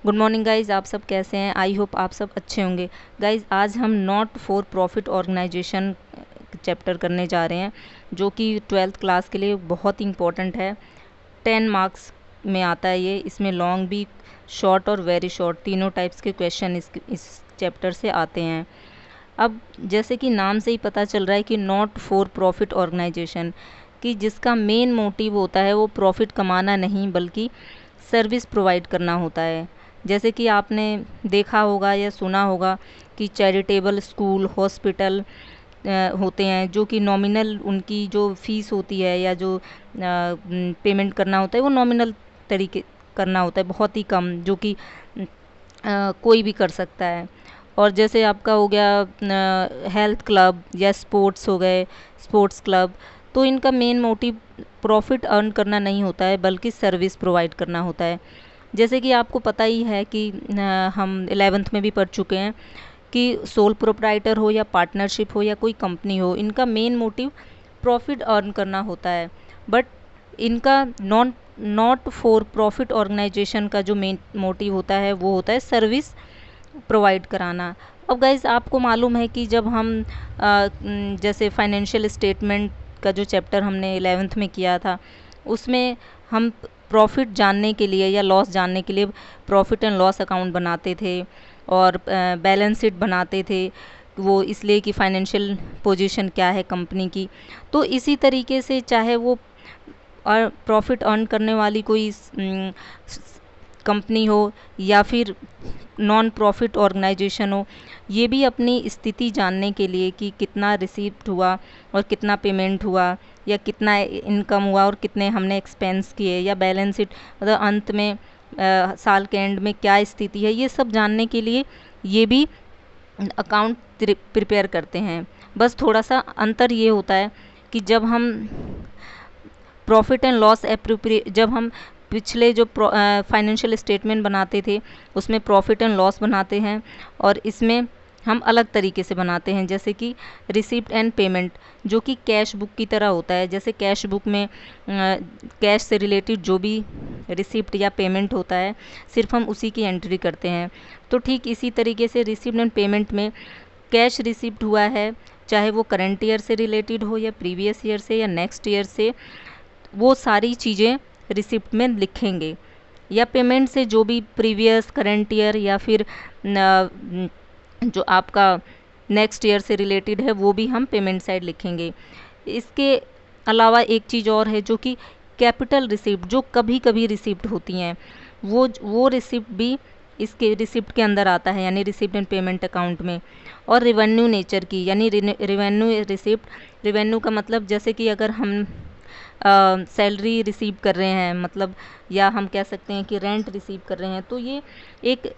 Good morning guys, आप सब कैसे हैं? आई होप आप सब अच्छे होंगे। गाइज़ आज हम not for profit organisation chapter करने जा रहे हैं, जो कि 12th क्लास के लिए बहुत ही इम्पोर्टेंट है। 10 मार्क्स में आता है ये। इसमें लॉन्ग भी, शॉर्ट और वेरी शॉर्ट तीनों टाइप्स के क्वेश्चन इस चैप्टर से आते हैं। अब जैसे कि नाम से ही पता चल रहा है कि नॉट फॉर प्रॉफिट ऑर्गेनाइजेशन, कि जिसका मेन मोटिव होता है वो प्रॉफिट कमाना नहीं बल्कि सर्विस प्रोवाइड करना होता है। जैसे कि आपने देखा होगा या सुना होगा कि चैरिटेबल स्कूल, हॉस्पिटल होते हैं, जो कि नॉमिनल उनकी जो फीस होती है या जो पेमेंट करना होता है वो नॉमिनल तरीके करना होता है, बहुत ही कम, जो कि कोई भी कर सकता है। और जैसे आपका हो गया हेल्थ क्लब या स्पोर्ट्स हो गए, स्पोर्ट्स क्लब, तो इनका मेन मोटिव प्रॉफिट अर्न करना नहीं होता है बल्कि सर्विस प्रोवाइड करना होता है। जैसे कि आपको पता ही है कि हम 11th में भी पढ़ चुके हैं कि सोल प्रोप्राइटर हो या पार्टनरशिप हो या कोई कंपनी हो, इनका मेन मोटिव प्रॉफिट अर्न करना होता है। बट इनका नॉट फॉर प्रॉफिट ऑर्गेनाइजेशन का जो मेन मोटिव होता है वो होता है सर्विस प्रोवाइड कराना। अब गाइज आपको मालूम है कि जब हम जैसे फाइनेंशियल स्टेटमेंट का जो चैप्टर हमने 11th में किया था, उसमें हम प्रॉफिट जानने के लिए या लॉस जानने के लिए प्रॉफिट एंड लॉस अकाउंट बनाते थे और बैलेंस शीट बनाते थे, वो इसलिए कि फाइनेंशियल पोजीशन क्या है कंपनी की। तो इसी तरीके से चाहे वो और प्रॉफिट अर्न करने वाली कोई कंपनी हो या फिर नॉन प्रॉफिट ऑर्गेनाइजेशन हो, ये भी अपनी स्थिति जानने के लिए कि कितना रिसीव्ड हुआ और कितना पेमेंट हुआ या कितना इनकम हुआ और कितने हमने एक्सपेंस किए, या बैलेंस शीट मतलब अंत में साल के एंड में क्या स्थिति है, ये सब जानने के लिए ये भी अकाउंट प्रिपेयर करते हैं। बस थोड़ा सा अंतर ये होता है कि जब हम प्रॉफिट एंड लॉस जब हम पिछले जो फाइनेंशियल स्टेटमेंट बनाते थे उसमें प्रॉफिट एंड लॉस बनाते हैं, और इसमें हम अलग तरीके से बनाते हैं, जैसे कि रिसिप्ट एंड पेमेंट, जो कि कैश बुक की तरह होता है। जैसे कैश बुक में कैश से रिलेटेड जो भी रिसिप्ट या पेमेंट होता है सिर्फ हम उसी की एंट्री करते हैं। तो ठीक इसी तरीके से रिसिप्ट एंड पेमेंट में कैश रिसिप्ट हुआ है, चाहे वो करंट ईयर से रिलेटेड हो या प्रीवियस ईयर से या नेक्स्ट ईयर से, वो सारी चीज़ें रिसिप्ट में लिखेंगे। या पेमेंट से जो भी प्रीवियस, करंट ईयर या फिर जो आपका नेक्स्ट ईयर से रिलेटेड है वो भी हम पेमेंट साइड लिखेंगे। इसके अलावा एक चीज़ और है जो कि कैपिटल रिसिप्ट, जो कभी कभी रिसिप्ट होती हैं, वो रिसिप्ट भी इसके रिसिप्ट के अंदर आता है, यानी रिसिप्ट एंड पेमेंट अकाउंट में। और रिवेन्यू नेचर की, यानी रिवेन्यू रिसिप्ट, रिवेन्यू का मतलब जैसे कि अगर हम सैलरी रिसीव कर रहे हैं, मतलब, या हम कह सकते हैं कि रेंट रिसीव कर रहे हैं, तो ये एक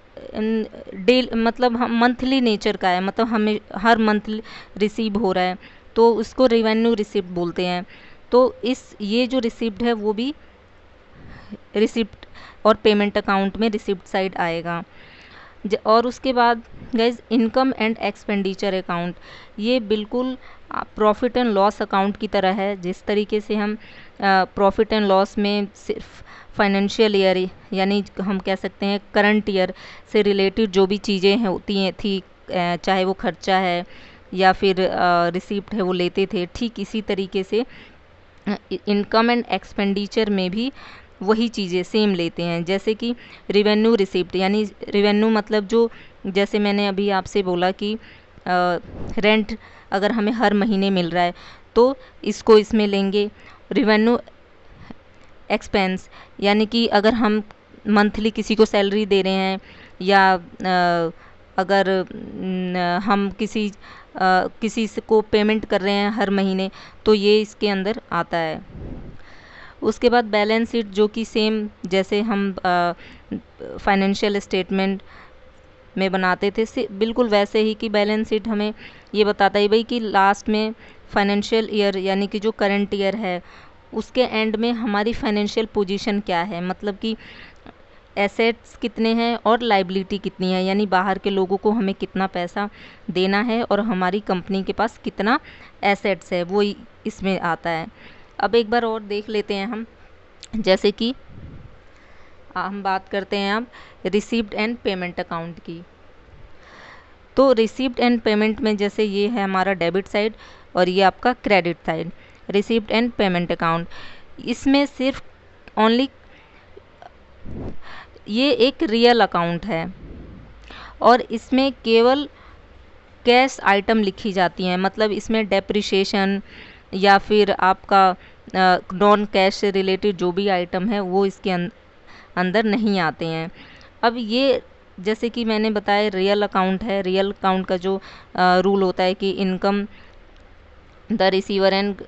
मतलब हम मंथली नेचर का है, मतलब हमें हर मंथ रिसीव हो रहा है, तो उसको रिवेन्यू रिसिप्ट बोलते हैं। तो ये जो रिसिप्ट है वो भी रिसिप्ट और पेमेंट अकाउंट में रिसिप्ट साइड आएगा। और उसके बाद guys income and expenditure account, ये बिल्कुल प्रॉफिट एंड लॉस अकाउंट की तरह है। जिस तरीके से हम प्रॉफिट एंड लॉस में सिर्फ फाइनेंशियल ईयर, यानी हम कह सकते हैं करंट ईयर से रिलेटेड जो भी चीज़ें होती हैं थी, चाहे वो खर्चा है या फिर रिसिप्ट है, वो लेते थे, ठीक इसी तरीके से इनकम एंड एक्सपेंडिचर में भी वही चीज़ें सेम लेते हैं। जैसे कि रिवेन्यू रिसिप्ट, यानी रिवेन्यू मतलब जो, जैसे मैंने अभी आपसे बोला कि रेंट अगर हमें हर महीने मिल रहा है तो इसको इसमें लेंगे। रिवेन्यू एक्सपेंस, यानी कि अगर हम मंथली किसी को सैलरी दे रहे हैं या अगर हम किसी को पेमेंट कर रहे हैं हर महीने, तो ये इसके अंदर आता है। उसके बाद बैलेंस शीट, जो कि सेम जैसे हम फाइनेंशियल स्टेटमेंट में बनाते थे, बिल्कुल वैसे ही कि बैलेंस शीट हमें ये बताता है भाई कि लास्ट में फाइनेंशियल ईयर, यानी कि जो करंट ईयर है उसके एंड में हमारी फाइनेंशियल पोजीशन क्या है, मतलब कि एसेट्स कितने हैं और लाइबिलिटी कितनी है, यानी बाहर के लोगों को हमें कितना पैसा देना है और हमारी कंपनी के पास कितना एसेट्स है, वो इसमें आता है। अब एक बार और देख लेते हैं हम, जैसे कि हम बात करते हैं अब रिसीव्ड एंड पेमेंट अकाउंट की। तो रिसीव्ड एंड पेमेंट में जैसे ये है हमारा डेबिट साइड और ये आपका credit side, received and payment account. इसमें सिर्फ ओनली ये एक रियल अकाउंट है और इसमें केवल कैश आइटम लिखी जाती हैं, मतलब इसमें डेप्रिसिएशन या फिर आपका नॉन कैश से रिलेटेड जो भी आइटम है वो इसके अंदर नहीं आते हैं। अब ये जैसे कि मैंने बताया रियल अकाउंट है, रियल अकाउंट का जो रूल होता है कि income the receiver and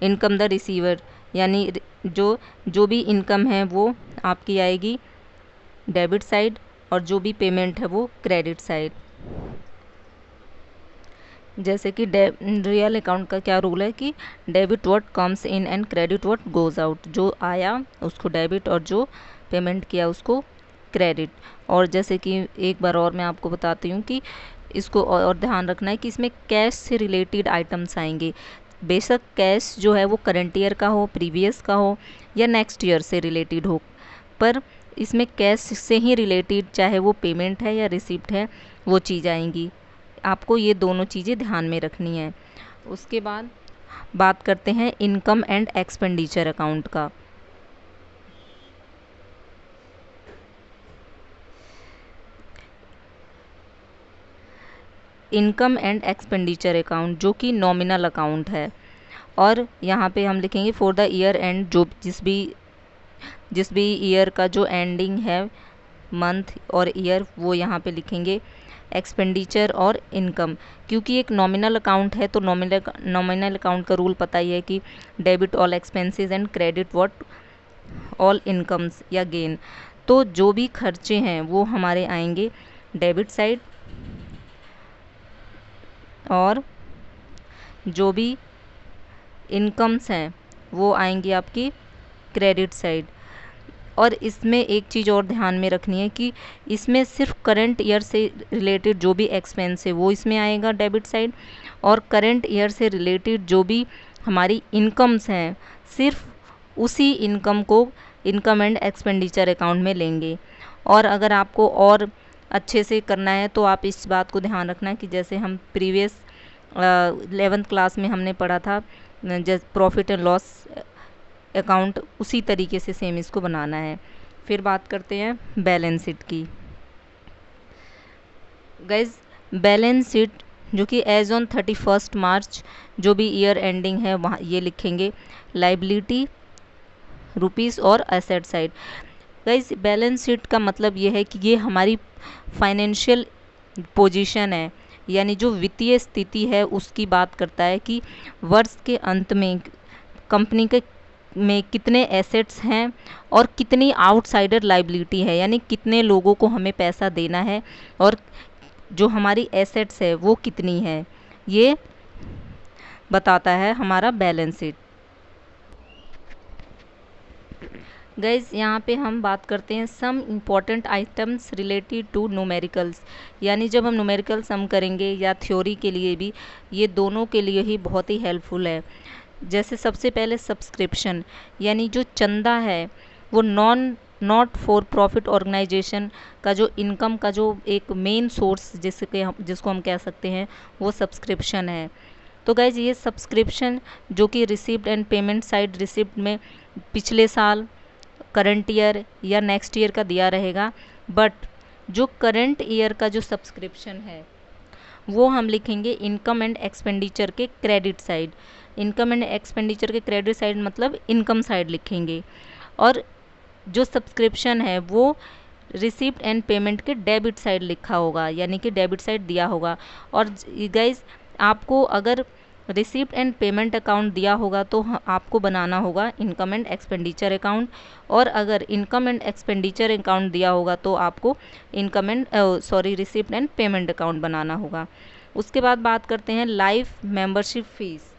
income the receiver, यानी जो भी इनकम है वो आपकी आएगी डेबिट साइड और जो भी पेमेंट है वो क्रेडिट साइड। जैसे कि रियल अकाउंट का क्या रूल है कि debit what comes in and credit what goes out, जो आया उसको डेबिट और जो पेमेंट किया उसको क्रेडिट। और जैसे कि एक बार और मैं आपको बताती हूँ कि इसको और ध्यान रखना है कि इसमें कैश से रिलेटेड आइटम्स आएंगे। बेशक कैश जो है वो करंट ईयर का हो, प्रीवियस का हो या नेक्स्ट ईयर से रिलेटेड हो, पर इसमें कैश से ही रिलेटेड चाहे वो पेमेंट है या रिसिप्ट है वो चीज़ आएंगी। आपको ये दोनों चीज़ें ध्यान में रखनी है। उसके बाद बात करते हैं इनकम एंड एक्सपेंडिचर अकाउंट का। इनकम एंड एक्सपेंडिचर अकाउंट जो कि नॉमिनल अकाउंट है और यहाँ पे हम लिखेंगे फॉर द ईयर एंड, जो जिस भी ईयर का जो एंडिंग है मंथ और ईयर वो यहाँ पे लिखेंगे। एक्सपेंडिचर और इनकम, क्योंकि एक नॉमिनल अकाउंट है तो नॉमिनल अकाउंट का रूल पता ही है कि debit all expenses and credit what all incomes या गेन। तो जो भी खर्चे हैं वो हमारे आएंगे डेबिट साइड और जो भी इनकम्स हैं वो आएंगी आपकी क्रेडिट साइड। और इसमें एक चीज़ और ध्यान में रखनी है कि इसमें सिर्फ करंट ईयर से रिलेटेड जो भी एक्सपेंस है वो इसमें आएगा डेबिट साइड, और करंट ईयर से रिलेटेड जो भी हमारी इनकम्स हैं सिर्फ उसी इनकम को इनकम एंड एक्सपेंडिचर अकाउंट में लेंगे। और अगर आपको और अच्छे से करना है तो आप इस बात को ध्यान रखना कि जैसे हम प्रीवियस 11th क्लास में हमने पढ़ा था जैसे प्रॉफिट एंड लॉस अकाउंट, उसी तरीके से सेम इसको बनाना है। फिर बात करते हैं बैलेंस शीट की। गाइज बैलेंस शीट जो कि एज ऑन 31 मार्च जो भी ईयर एंडिंग है वहाँ ये लिखेंगे लाइबिलिटी रुपीस और asset side. Guys balance sheet का मतलब ये है कि ये हमारी फाइनेंशियल पोजीशन है, यानी जो वित्तीय स्थिति है उसकी बात करता है कि वर्ष के अंत में कंपनी के में कितने एसेट्स हैं और कितनी आउटसाइडर लाइबिलिटी है, यानी कितने लोगों को हमें पैसा देना है और जो हमारी एसेट्स है वो कितनी है, ये बताता है हमारा बैलेंस शीट। गाइज यहाँ पे हम बात करते हैं some important items related to numericals, यानी जब हम न्यूमेरिकल सम करेंगे या थ्योरी के लिए भी ये दोनों के लिए ही बहुत ही हेल्पफुल है। जैसे सबसे पहले सब्सक्रिप्शन, यानी जो चंदा है वो नॉट फॉर प्रॉफिट ऑर्गेनाइजेशन का जो इनकम का जो एक मेन सोर्स जिसको हम कह सकते हैं वो सब्सक्रिप्शन है। तो गाइज ये सब्सक्रिप्शन जो कि receipt and payment side receipt में पिछले साल, करंट ईयर या नेक्स्ट ईयर का दिया रहेगा, बट जो करंट ईयर का जो सब्सक्रिप्शन है वो हम लिखेंगे इनकम एंड एक्सपेंडिचर के credit side. Income and expenditure के क्रेडिट साइड मतलब इनकम साइड लिखेंगे, और जो सब्सक्रिप्शन है वो रिसिप्ट एंड पेमेंट के डेबिट साइड लिखा होगा, यानी कि डेबिट साइड दिया होगा। और गाइज आपको अगर रिसिप्ट एंड पेमेंट अकाउंट दिया होगा तो आपको बनाना होगा इनकम एंड एक्सपेंडिचर अकाउंट, और अगर इनकम एंड एक्सपेंडिचर अकाउंट दिया होगा तो आपको रिसिप्ट एंड पेमेंट अकाउंट बनाना होगा। उसके बाद बात करते हैं लाइफ मेंबरशिप फीस।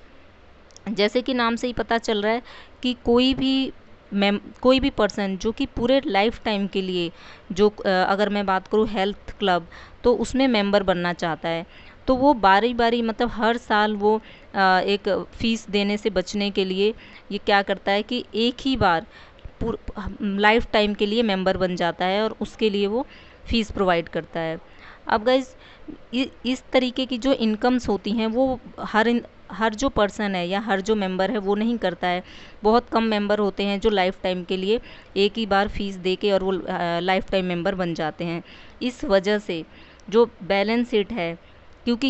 जैसे कि नाम से ही पता चल रहा है कि कोई भी पर्सन जो कि पूरे लाइफ टाइम के लिए जो अगर मैं बात करूँ हेल्थ क्लब तो उसमें मेंबर बनना चाहता है, तो वो बारी बारी मतलब हर साल वो एक फ़ीस देने से बचने के लिए ये क्या करता है कि एक ही बार लाइफ टाइम के लिए मेंबर बन जाता है और उसके लिए वो फीस प्रोवाइड करता है। अब गाइज इस तरीके की जो इनकम्स होती हैं वो हर जो पर्सन है या हर जो मेंबर है वो नहीं करता है। बहुत कम मेंबर होते हैं जो लाइफ टाइम के लिए एक ही बार फीस दे के और वो लाइफ टाइम मेंबर बन जाते हैं। इस वजह से जो बैलेंस शीट है, क्योंकि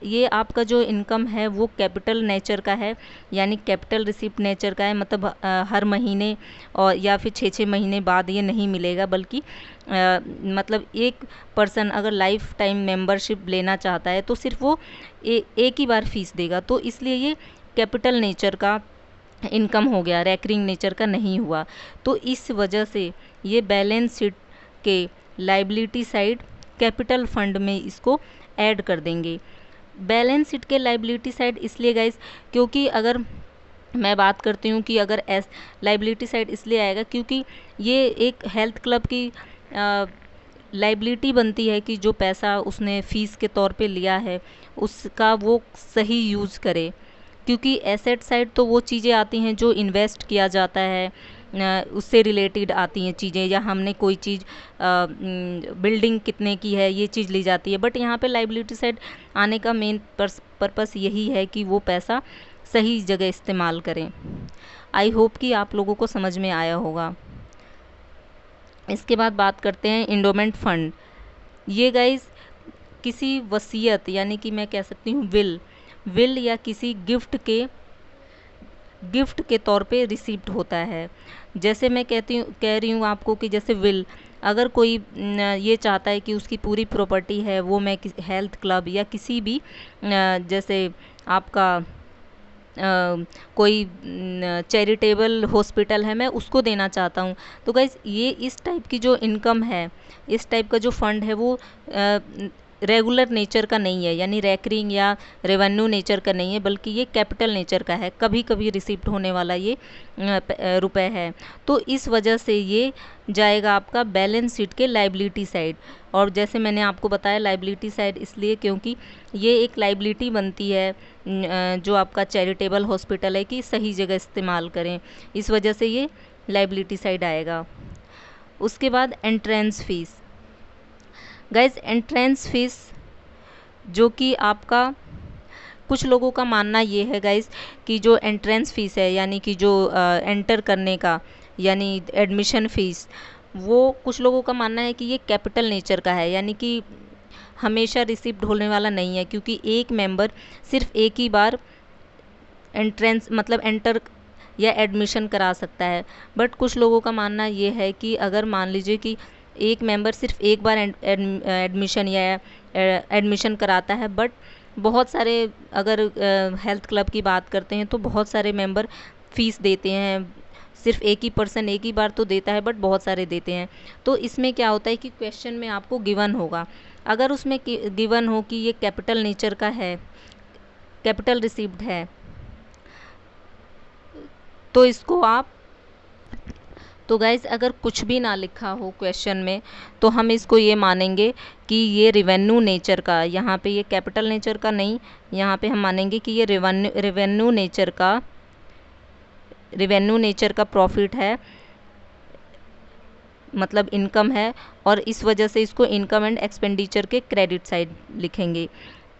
ये आपका जो इनकम है वो कैपिटल नेचर का है, यानी कैपिटल रिसिप्ट नेचर का है, मतलब हर महीने और या फिर 6-6 महीने बाद ये नहीं मिलेगा, बल्कि मतलब एक पर्सन अगर लाइफ टाइम मेंबरशिप लेना चाहता है तो सिर्फ वो एक ही बार फीस देगा। तो इसलिए ये कैपिटल नेचर का इनकम हो गया, रैकरिंग नेचर का नहीं हुआ। तो इस वजह से ये बैलेंस शीट के लाइबिलिटी साइड कैपिटल फंड में इसको ऐड कर देंगे। बैलेंस शीट के लाइबिलिटी साइड इसलिए गाइस, क्योंकि अगर मैं बात करती हूँ कि अगर लाइबिलिटी साइड इसलिए आएगा क्योंकि ये एक हेल्थ क्लब की लाइबिलिटी बनती है कि जो पैसा उसने फ़ीस के तौर पे लिया है उसका वो सही यूज़ करे। क्योंकि एसेट साइड तो वो चीज़ें आती हैं जो इन्वेस्ट किया जाता है, उससे रिलेटेड आती हैं चीज़ें, या हमने कोई चीज़ बिल्डिंग कितने की है ये चीज़ ली जाती है। बट यहाँ पे लाइबिलिटी साइड आने का मेन पर्पस यही है कि वो पैसा सही जगह इस्तेमाल करें। आई होप कि आप लोगों को समझ में आया होगा। इसके बाद बात करते हैं इंडोमेंट फंड। ये गाइस किसी वसीयत यानी कि मैं कह सकती हूँ विल या किसी गिफ्ट के तौर पे रिसीप्ट होता है। जैसे मैं कह रही हूँ आपको कि जैसे विल, अगर कोई ये चाहता है कि उसकी पूरी प्रॉपर्टी है वो मैं हेल्थ क्लब या किसी भी जैसे आपका कोई चैरिटेबल हॉस्पिटल है मैं उसको देना चाहता हूँ, तो गाइस ये इस टाइप की जो इनकम है, इस टाइप का जो फंड है वो रेगुलर नेचर का नहीं है, यानी रैकरिंग या रेवेन्यू नेचर का नहीं है, बल्कि ये कैपिटल नेचर का है, कभी कभी रिसिप्ट होने वाला ये रुपए है। तो इस वजह से ये जाएगा आपका बैलेंस शीट के लाइबिलिटी साइड। और जैसे मैंने आपको बताया लाइबिलिटी साइड इसलिए क्योंकि ये एक लाइबिलिटी बनती है जो आपका चैरिटेबल हॉस्पिटल है कि सही जगह इस्तेमाल करें, इस वजह से ये लाइबिलिटी साइड आएगा। उसके बाद entrance fees. Guys entrance fees जो कि आपका कुछ लोगों का मानना ये है गाइज कि जो एंट्रेंस फीस है यानी कि जो एंटर करने का यानी एडमिशन फ़ीस, वो कुछ लोगों का मानना है कि ये कैपिटल नेचर का है, यानी कि हमेशा रिसिप्ट होने वाला नहीं है, क्योंकि एक मेंबर सिर्फ एक ही बार एंट्रेंस मतलब एंटर या एडमिशन करा सकता है। बट कुछ लोगों का मानना ये है कि अगर मान लीजिए कि एक मेंबर सिर्फ एक बार एडमिशन या एडमिशन कराता है, बट बहुत सारे अगर हेल्थ क्लब की बात करते हैं तो बहुत सारे मेंबर फीस देते हैं, सिर्फ एक ही पर्सन एक ही बार तो देता है बट बहुत सारे देते हैं। तो इसमें क्या होता है कि क्वेश्चन में आपको गिवन होगा, अगर उसमें गिवन हो कि ये कैपिटल नेचर का है, कैपिटल रिसीव्ड है, तो इसको आप तो गाइज़ अगर कुछ भी ना लिखा हो क्वेश्चन में तो हम इसको ये मानेंगे कि ये रेवेन्यू नेचर का, यहाँ पे ये कैपिटल नेचर का नहीं, यहाँ पे हम मानेंगे कि ये रेवेन्यू नेचर का प्रॉफिट है, मतलब इनकम है, और इस वजह से इसको इनकम एंड एक्सपेंडिचर के क्रेडिट साइड लिखेंगे,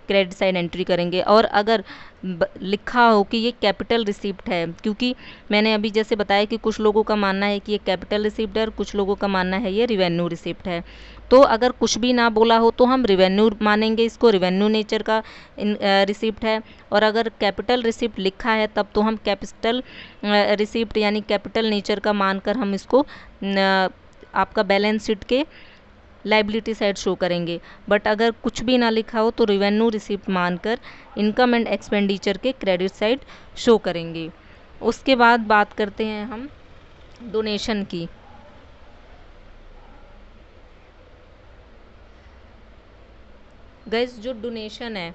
क्रेडिट साइड एंट्री करेंगे। और अगर लिखा हो कि ये कैपिटल रिसिप्ट है, क्योंकि मैंने अभी जैसे बताया कि कुछ लोगों का मानना है कि ये कैपिटल रिसिप्ट है और कुछ लोगों का मानना है ये रिवेन्यू रिसिप्ट है, तो अगर कुछ भी ना बोला हो तो हम रिवेन्यू मानेंगे, इसको रिवेन्यू नेचर का रिसिप्ट है। और अगर कैपिटल रिसिप्ट लिखा है तब तो हम कैपिटल रिसिप्ट यानी कैपिटल नेचर का मानकर हम इसको आपका बैलेंस शीट के लाइबिलिटी साइड शो करेंगे। बट अगर कुछ भी ना लिखा हो तो रिवेन्यू रिसिप्ट मानकर इनकम एंड एक्सपेंडिचर के क्रेडिट साइड शो करेंगे। उसके बाद बात करते हैं हम डोनेशन की। गाइस जो डोनेशन है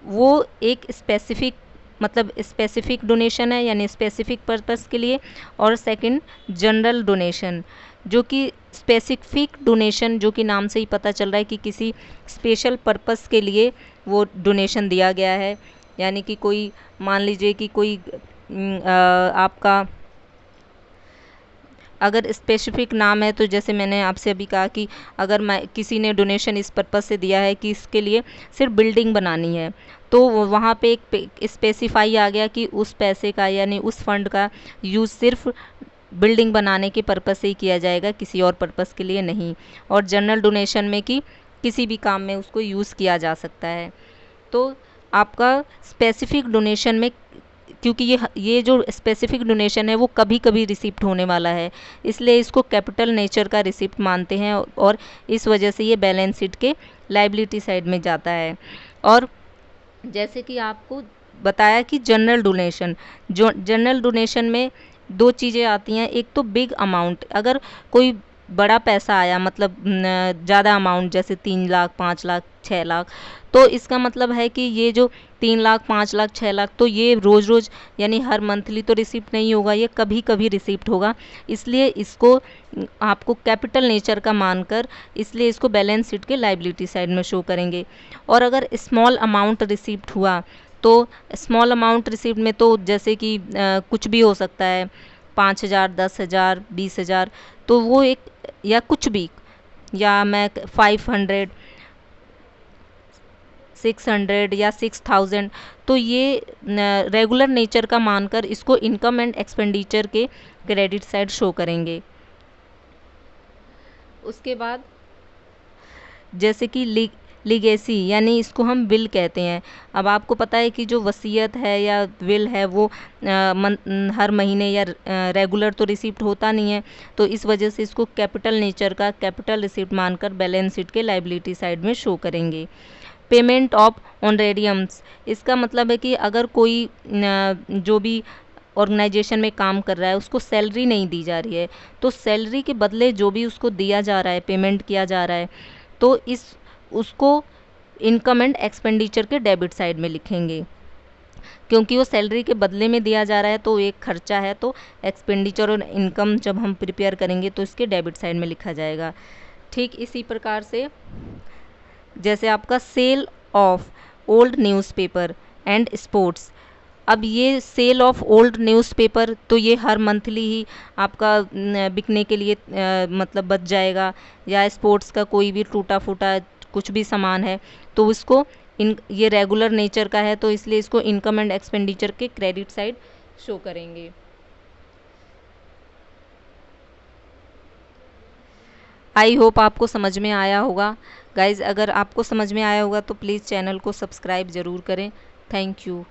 वो एक स्पेसिफिक मतलब स्पेसिफिक डोनेशन है, यानी स्पेसिफिक पर्पस के लिए, और सेकंड जनरल डोनेशन जो कि स्पेसिफिक डोनेशन जो कि नाम से ही पता चल रहा है कि किसी स्पेशल पर्पस के लिए वो डोनेशन दिया गया है, यानी कि कोई मान लीजिए कि कोई आपका अगर स्पेसिफिक नाम है तो जैसे मैंने आपसे अभी कहा कि अगर मैं किसी ने डोनेशन इस पर्पज़ से दिया है कि इसके लिए सिर्फ बिल्डिंग बनानी है, तो वहाँ पे एक स्पेसिफाई आ गया कि उस पैसे का यानी उस फंड का यूज़ सिर्फ बिल्डिंग बनाने के पर्पज़ से ही किया जाएगा, किसी और पर्पज़ के लिए नहीं। और जनरल डोनेशन में कि किसी भी काम में उसको यूज़ किया जा सकता है। तो आपका स्पेसिफिक डोनेशन में, क्योंकि ये जो स्पेसिफिक डोनेशन है वो कभी कभी रिसिप्ट होने वाला है, इसलिए इसको कैपिटल नेचर का रिसिप्ट मानते हैं और इस वजह से ये बैलेंस शीट के लायबिलिटी साइड में जाता है। और जैसे कि आपको बताया कि जनरल डोनेशन, जो जनरल डोनेशन में दो चीज़ें आती हैं। एक तो बिग अमाउंट, अगर कोई बड़ा पैसा आया मतलब ज़्यादा अमाउंट जैसे 3 लाख 5 लाख 6 लाख, तो इसका मतलब है कि ये जो 3 लाख 5 लाख 6 लाख तो ये रोज़ रोज़ यानी हर मंथली तो रिसिप्ट नहीं होगा, ये कभी कभी रिसिप्ट होगा। इसलिए इसको आपको कैपिटल नेचर का मानकर इसलिए इसको बैलेंस शीट के लायबिलिटी साइड में शो करेंगे। और अगर स्मॉल अमाउंट रिसिप्ट हुआ तो स्मॉल अमाउंट रिसिप्ट में तो जैसे कि कुछ भी हो सकता है, 5,000 10,000 20,000, तो वो एक या कुछ भी, या मैं 500 600 या 6,000, तो ये रेगुलर नेचर का मानकर इसको इनकम एंड एक्सपेंडिचर के क्रेडिट साइड शो करेंगे। उसके बाद जैसे कि लिगेसी यानी इसको हम विल कहते हैं। अब आपको पता है कि जो वसीयत है या विल है वो हर महीने या रेगुलर तो रिसिप्ट होता नहीं है, तो इस वजह से इसको कैपिटल नेचर का कैपिटल रिसिप्ट मानकर बैलेंस शीट के लायबिलिटी साइड में शो करेंगे। पेमेंट ऑफ ऑनरेडियम्स, इसका मतलब है कि अगर कोई जो भी ऑर्गेनाइजेशन में काम कर रहा है उसको सैलरी नहीं दी जा रही है, तो सैलरी के बदले जो भी उसको दिया जा रहा है, पेमेंट किया जा रहा है, तो उसको इनकम एंड एक्सपेंडिचर के डेबिट साइड में लिखेंगे। क्योंकि वो सैलरी के बदले में दिया जा रहा है तो एक खर्चा है, तो एक्सपेंडिचर और इनकम जब हम प्रिपेयर करेंगे तो इसके डेबिट साइड में लिखा जाएगा। ठीक इसी प्रकार से जैसे आपका sale of old newspaper and sports, अब ये सेल ऑफ ओल्ड न्यूज़पेपर तो ये हर मंथली ही आपका बिकने के लिए मतलब बच जाएगा, या स्पोर्ट्स का कोई भी टूटा फूटा कुछ भी सामान है तो उसको ये रेगुलर नेचर का है तो इसलिए इसको इनकम एंड एक्सपेंडिचर के क्रेडिट साइड शो करेंगे। आई होप आपको समझ में आया होगा गाइज़। अगर आपको समझ में आया होगा तो प्लीज़ चैनल को सब्सक्राइब ज़रूर करें। Thank you.